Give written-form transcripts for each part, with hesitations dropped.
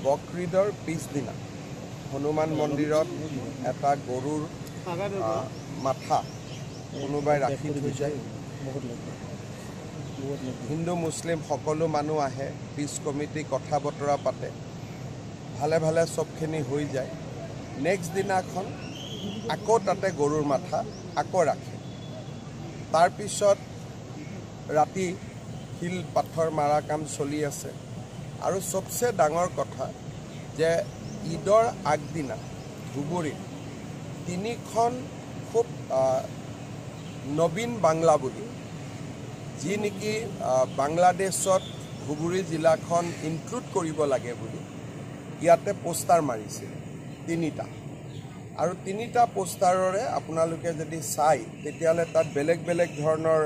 বকৰিদৰ পিছদিনা হনুমান মন্দিৰত এটা গৰুৰ মাথা কোনোবাই ৰাখি থৈ যায়। হিন্দু মুছলিম সকলো মানুহ আহে, পিছ কমিটি কথা বতৰা পাতে, ভালে ভালে চবখিনি হৈ যায়। নেক্সট দিনাখন আকৌ তাতে গৰুৰ মাথা আকৌ ৰাখে। তাৰপিছত ৰাতি শিল পাথৰ মাৰা কাম চলি আছে। আৰু চবচে ডাঙৰ কথা যে ঈদৰ আগদিনা ধুবুৰীত 3খন খুব নবীন বাংলা বুলি, যি নেকি বাংলাদেশত ধুবুৰী জিলাখন ইনক্লুড কৰিব লাগে বুলি ইয়াতে পোষ্টাৰ মাৰিছিল 3টা। আৰু 3টা পোষ্টাৰৰে আপোনালোকে যদি চাই তেতিয়াহ'লে তাত বেলেগ বেলেগ ধৰণৰ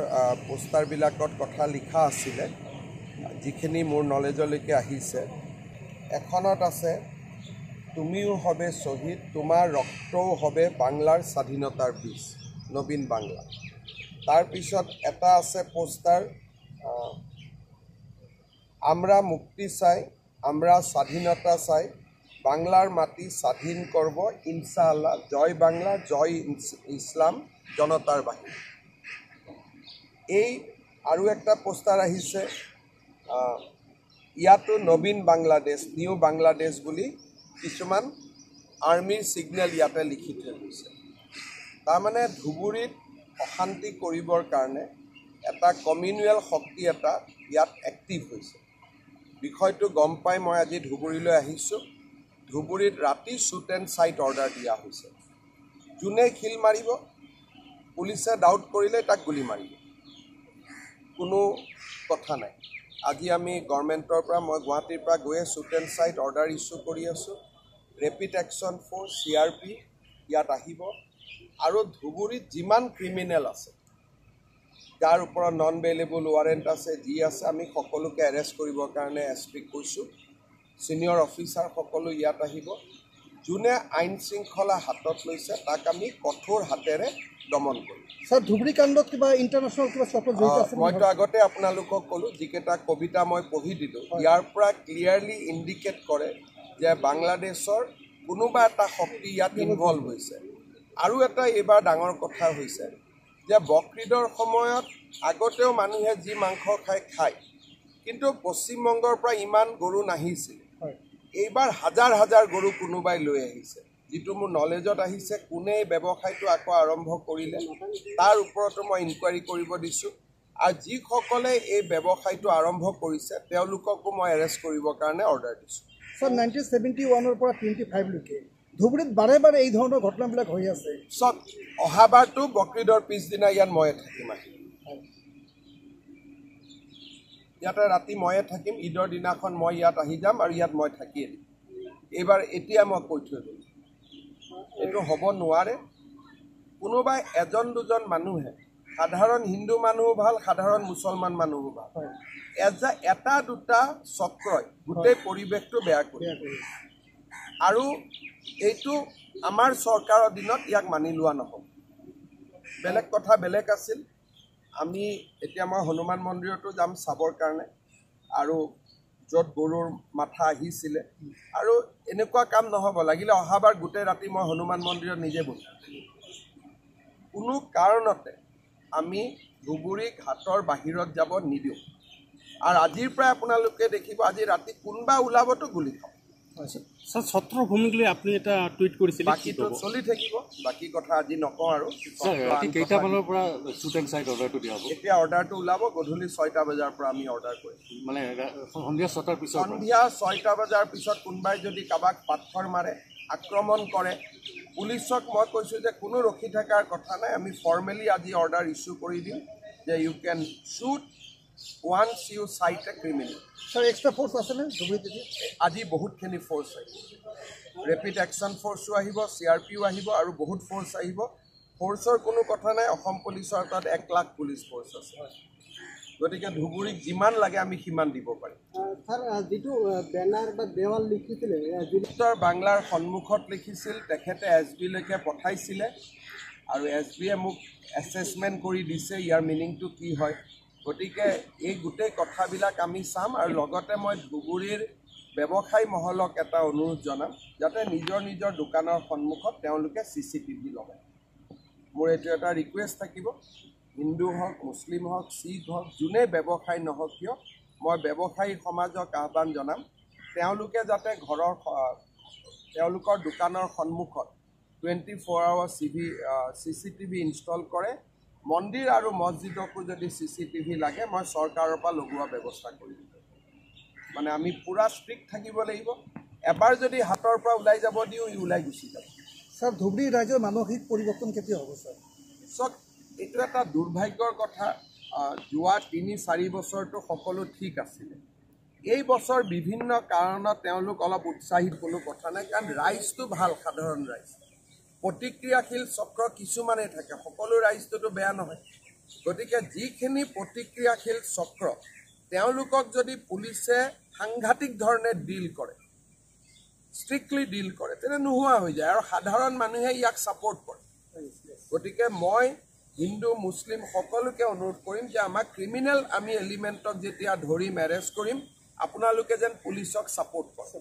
পোষ্টাৰবিলাকত কথা লিখা আছিলে, যিখিনি মোৰ নলেজলৈকে আহিছে। এখনত আছে, তুমিও হবে শ্বহীদ, তোমাৰ ৰক্তও হবে বাংলাৰ স্বাধীনতাৰ বীজ, নবীন বাংলা। তাৰপিছত এটা আছে পোষ্টাৰ, আমৰা মুক্তি চাই, আমৰা স্বাধীনতা চাই, বাংলাৰ মাটি স্বাধীন কৰব ইনশাআল্লাহ, জয় বাংলা, জয় ইসলাম, জনতাৰ বাহিনী। এই আৰু একটা পোষ্টাৰ আহিছে, ইয়াতো নবীন বাংলাদেশ, নিউ বাংলাদেশ বুলি কিছুমান আৰ্মিৰ ছিগনেল ইয়াতে লিখি থৈ গৈছে। তাৰমানে ধুবুৰীত অশান্তি কৰিবৰ কাৰণে এটা কমিউনেল শক্তি এটা ইয়াত এক্টিভ হৈছে। বিষয়টো গম পাই মই আজি ধুবুৰীলৈ আহিছোঁ। ধুবুৰীত ৰাতি শ্বুট এণ্ড চাইট অৰ্ডাৰ দিয়া হৈছে। যোনে শিল মাৰিব, পুলিচে ডাউট কৰিলে তাক গুলি মাৰিব, কোনো কথা নাই। আজি আমি গভৰ্ণমেণ্টৰ পৰা, মই গুৱাহাটীৰ পৰা গৈয়ে shoot and sight order issue কৰি আছোঁ। ৰেপিড একশ্যন ফ'ৰ্চ CRP ইয়াত আহিব। আৰু ধুবুৰীত যিমান ক্ৰিমিনেল আছে, যাৰ ওপৰত নন বেইলেবল ৱাৰেণ্ট আছে, যি আছে, আমি সকলোকে এৰেষ্ট কৰিবৰ কাৰণে SP-ক কৈছোঁ। ছিনিয়ৰ অফিচাৰ সকলো ইয়াত আহিব। যোনে আইন শৃংখলা হাতত লৈছে তাক আমি কঠোৰ হাতেৰে দমন কৰিম। স্যাৰ, ধুবুৰী কাণ্ডত কিবা ইণ্টাৰনেশ্যনেল কিবা চক্ৰ জড়িত আছে? মইতো আগতে আপোনালোকক ক'লোঁ, যিকেইটা কবিতা মই পঢ়ি দিলোঁ, ইয়াৰ পৰা ক্লিয়াৰলি ইণ্ডিকেট কৰে যে বাংলাদেশৰ কোনোবা এটা শক্তি ইয়াত ইনভলভ হৈছে। আৰু এটা এইবাৰ ডাঙৰ কথা হৈছে যে বকৰিদৰ সময়ত আগতেও মানুহে যি মাংস খায়, কিন্তু পশ্চিমবংগৰ পৰা ইমান গৰু নাহিছিল। এইবাৰ হাজাৰ হাজাৰ গৰু কোনোবাই লৈ আহিছে। যিটো মোৰ নলেজত আহিছে, কোনে এই ব্যৱসায়টো আকৌ আৰম্ভ কৰিলে তাৰ ওপৰতো মই ইনকুৱাৰী কৰিব দিছোঁ। আৰু যিসকলে এই ব্যৱসায়টো আৰম্ভ কৰিছে তেওঁলোককো মই এৰেষ্ট কৰিবৰ কাৰণে অৰ্ডাৰ দিছোঁ। স্যাৰ, 1971-ৰ পৰা 25লৈকে ধুবুৰীত বাৰে বাৰে এই ধৰণৰ ঘটনাবিলাক হৈ আছে। চব অহাবাৰটো বকৰিদৰ পিছদিনা ইয়াত ময়ে থাকিম। ইয়াতে ৰাতি ময়ে থাকিম। ঈদৰ দিনাখন মই ইয়াত আহি যাম আৰু ইয়াত মই থাকিয়ে দিম। এইবাৰ এতিয়া মই কৈ থৈ গ'লোঁ, এইটো হ'ব নোৱাৰে। কোনোবাই এজন দুজন মানুহে, সাধাৰণ হিন্দু মানুহো ভাল, সাধাৰণ মুছলমান মানুহো ভাল, এটা দুটা চক্ৰই গোটেই পৰিৱেশটো বেয়া কৰি। আৰু এইটো আমাৰ চৰকাৰৰ দিনত ইয়াক মানি লোৱা নহ'ব। বেলেগ কথা বেলেগ আছিল। আমি এতিয়া মই হনুমান মন্দিৰতো যাম চাবৰ কাৰণে, আৰু য'ত গৰুৰ মাথা আহিছিলে। আৰু এনেকুৱা কাম নহ'ব, লাগিলে অহাবাৰ গোটেই ৰাতি মই হনুমান মন্দিৰত নিজে বহিম। কোনো কাৰণতে আমি ধুবুৰী ঘাটৰ বাহিৰত যাব নিদিওঁ। আৰু আজিৰ পৰাই আপোনালোকে দেখিব, আজি ৰাতি কোনোবা ওলাবতো গুলি খাব। স্যাৰ, ছত্ৰৰ ভূমিক লৈ আপুনি এটা টুইট কৰিছিল, বাকীটো চলি থাকিব। বাকী কথা আজি নকওঁ। আৰু কেইটামানৰ পৰা শ্বুট এণ্ড চাইট অৰ্ডাৰটো দিয়া হ'ব? এতিয়া অৰ্ডাৰটো ওলাব গধূলি 6টা বজাৰ পৰা আমি অৰ্ডাৰ কৰিম। মানে সন্ধিয়া 6টাৰ পিছত? সন্ধিয়া 6টা বজাৰ পিছত কোনোবাই যদি কাৰোবাক পাথৰ মাৰে, আক্ৰমণ কৰে, পুলিচক মই কৈছোঁ যে কোনো ৰখি থকাৰ কথা নাই। আমি ফৰ্মেলি আজি অৰ্ডাৰ ইছ্যু কৰি দিম যে ইউ কেন শ্বুট ওৱান্স ইউ চাইট এ ক্ৰিমিনেল। স্যাৰ, এক্সট্ৰা ফ'ৰ্চ আছেনে ধুবুৰীত? আজি বহুতখিনি ফ'ৰ্চ আহিব। ৰেপিড একশ্যন ফ'ৰ্চো আহিব, CRPও আহিব, আৰু বহুত ফ'ৰ্চ আহিব। ফ'ৰ্চৰ কোনো কথা নাই। অসম পুলিচৰ তাত 1 লাখ পুলিচ ফ'ৰ্চ আছে। গতিকে ধুবুৰীক যিমান লাগে আমি সিমান দিব পাৰিম। স্যাৰ, যিটো বেনাৰ বা দেৱাল লিখিছিলে উত্তৰ বাংলাৰ সন্মুখত লিখিছিল, তেখেতে SB-লৈকে পঠাইছিলে, আৰু SB-য়ে মোক এছেছমেণ্ট কৰি দিছে ইয়াৰ মিনিংটো কি হয়। গতিকে এই গোটেই কথাবিলাক আমি চাম। আৰু লগতে মই ধুবুৰীৰ ব্যৱসায়ী মহলক এটা অনুৰোধ জনাম যাতে নিজৰ নিজৰ দোকানৰ সন্মুখত তেওঁলোকে CCTV লগায়। মোৰ এইটো এটা ৰিকুৱেষ্ট থাকিব, হিন্দু হওক, মুছলিম হওক, শিখ হওক, যোনে ব্যৱসায়ী নহওক কিয়, মই ব্যৱসায়ী সমাজক আহ্বান জনাম তেওঁলোকে যাতে তেওঁলোকৰ দোকানৰ সন্মুখত 24 আৱাৰ CCTV ইনষ্টল কৰে। মন্দিৰ আৰু মছজিদকো যদি CCTV লাগে মই চৰকাৰৰ পৰা লগোৱা ব্যৱস্থা কৰিম। মানে আমি পুৰা ষ্ট্ৰিক্ট থাকিব লাগিব। এবাৰ যদি হাতৰ পৰা ওলাই যাব দিওঁ ই ওলাই গুচি যাব। স্যাৰ, ধুবুৰী ৰাইজৰ মানসিক পৰিৱৰ্তন কেতিয়া হ'ব স্যাৰ? চাওক, এইটো এটা দুৰ্ভাগ্যৰ কথা। যোৱা 3-4 বছৰটো সকলো ঠিক আছিলে। এই বছৰ বিভিন্ন কাৰণত তেওঁলোক অলপ উৎসাহিত কোনো কথা নাই, কাৰণ ৰাইজটো ভাল, সাধাৰণ ৰাইজ প্ৰতিক্ৰিয়াশীল চক্ৰ কিছুমানেই থাকে, সকলো ৰাইজটোতো বেয়া নহয়। গতিকে যিখিনি প্ৰতিক্ৰিয়াশীল চক্ৰ তেওঁলোকক যদি পুলিচে সাংঘাতিক ধৰণে ডিল কৰে, ষ্ট্ৰিক্টলি ডিল কৰে, তেনে নোহোৱা হৈ যায় আৰু সাধাৰণ মানুহে ইয়াক ছাপোৰ্ট কৰে। গতিকে মই হিন্দু মুছলিম সকলোকে অনুৰোধ কৰিম যে আমাক ক্ৰিমিনেল আমি এলিমেণ্টক যেতিয়া ধৰিম, এৰেষ্ট কৰিম, আপোনালোকে যেন পুলিচক ছাপোৰ্ট কৰে।